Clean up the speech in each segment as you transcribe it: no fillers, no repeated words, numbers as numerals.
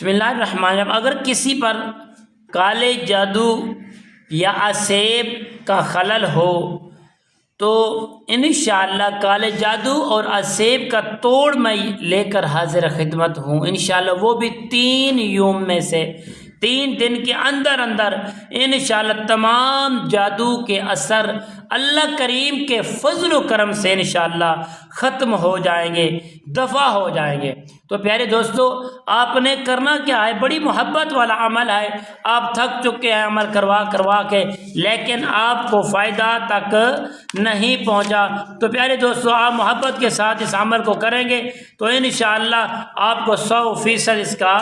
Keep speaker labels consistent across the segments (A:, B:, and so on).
A: بسم اللہ الرحمن الرحیم۔ اگر کسی پر کالے جادو یا اسیب کا خلل ہو تو انشاءاللہ کالے جادو اور اسیب کا توڑ میں لے کر حاضر خدمت ہوں انشاءاللہ، وہ بھی 3 یوم میں سے 3 دن کے اندر انشاءاللہ تمام جادو کے اثر اللہ کریم کے فضل و کرم سے انشاءاللہ ختم ہو جائیں گے، دفع ہو جائیں گے۔ تو پیارے دوستو، آپ نے کرنا کیا ہے؟ بڑی محبت والا عمل ہے، آپ تھک چکے ہیں عمل کروا کے، لیکن آپ کو فائدہ تک نہیں پہنچا۔ تو پیارے دوستو، آپ محبت کے ساتھ اس عمل کو کریں گے تو انشاءاللہ آپ کو 100% اس کا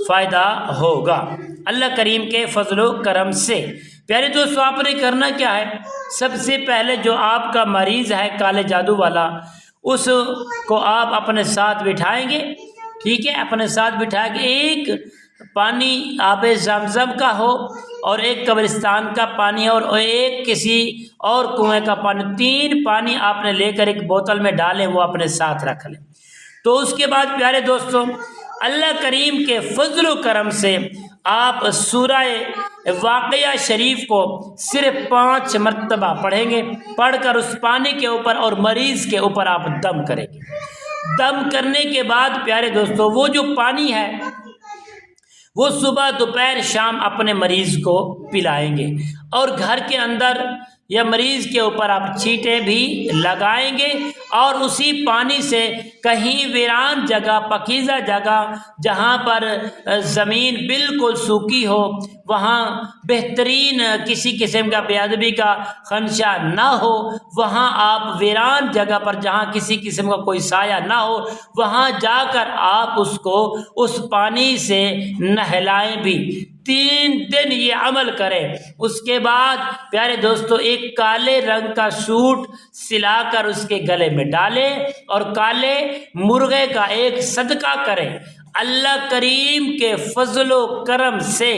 A: فائدہ ہوگا اللہ کریم کے فضل و کرم سے۔ پیارے دوستو، آپ نے کرنا کیا ہے؟ سب سے پہلے جو آپ کا مریض ہے کالے جادو والا، اس کو آپ اپنے ساتھ بٹھائیں گے، ٹھیک ہے؟ اپنے ساتھ بٹھا کے ایک پانی آب زمزم کا ہو، اور ایک قبرستان کا پانی، اور ایک کسی اور کنویں کا پانی، 3 پانی آپ نے لے کر ایک بوتل میں ڈالیں، وہ اپنے ساتھ رکھ لیں۔ تو اس کے بعد پیارے دوستو، اللہ کریم کے فضل و کرم سے آپ سورہ واقعہ شریف کو صرف 5 مرتبہ پڑھیں گے، پڑھ کر اس پانی کے اوپر اور مریض کے اوپر آپ دم کریں گے۔ دم کرنے کے بعد پیارے دوستو، وہ جو پانی ہے وہ صبح دوپہر شام اپنے مریض کو پلائیں گے، اور گھر کے اندر یا مریض کے اوپر آپ چھینٹیں بھی لگائیں گے، اور اسی پانی سے کہیں ویران جگہ، پکیزہ جگہ جہاں پر زمین بالکل سوکھی ہو، وہاں بہترین کسی قسم کا بے ادبی کا خدشہ نہ ہو، وہاں آپ ویران جگہ پر جہاں کسی قسم کا کوئی سایہ نہ ہو، وہاں جا کر آپ اس کو اس پانی سے نہلائیں بھی۔ 3 دن یہ عمل کریں۔ اس کے بعد پیارے دوستو، ایک کالے رنگ کا سوٹ سلا کر اس کے گلے میں ڈالیں، اور کالے مرغے کا ایک صدقہ کریں۔ اللہ کریم کے فضل و کرم سے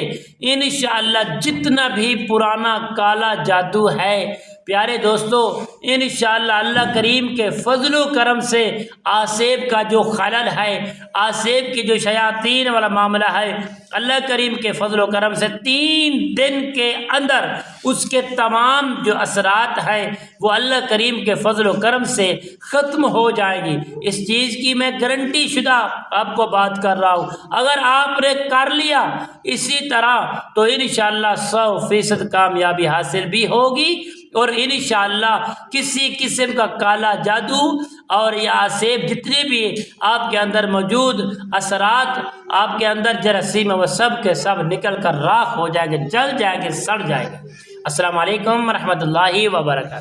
A: انشاءاللہ جتنا بھی پرانا کالا جادو ہے پیارے دوستو، انشاءاللہ اللہ کریم کے فضل و کرم سے آسیب کا جو خلل ہے، آسیب کی جو شیاطین والا معاملہ ہے، اللہ کریم کے فضل و کرم سے 3 دن کے اندر اس کے تمام جو اثرات ہیں وہ اللہ کریم کے فضل و کرم سے ختم ہو جائے گی۔ اس چیز کی میں گارنٹی شدہ آپ کو بات کر رہا ہوں۔ اگر آپ نے کر لیا اسی طرح تو انشاءاللہ 100% کامیابی حاصل بھی ہوگی، اور انشاءاللہ کسی قسم کا کالا جادو اور یہ آسیب جتنے بھی آپ کے اندر موجود اثرات، آپ کے اندر جراثیم، وہ سب کے سب نکل کر راکھ ہو جائیں گے، جل جائیں گے، سڑ جائیں گے۔ السلام علیکم ورحمۃ اللہ وبرکاتہ۔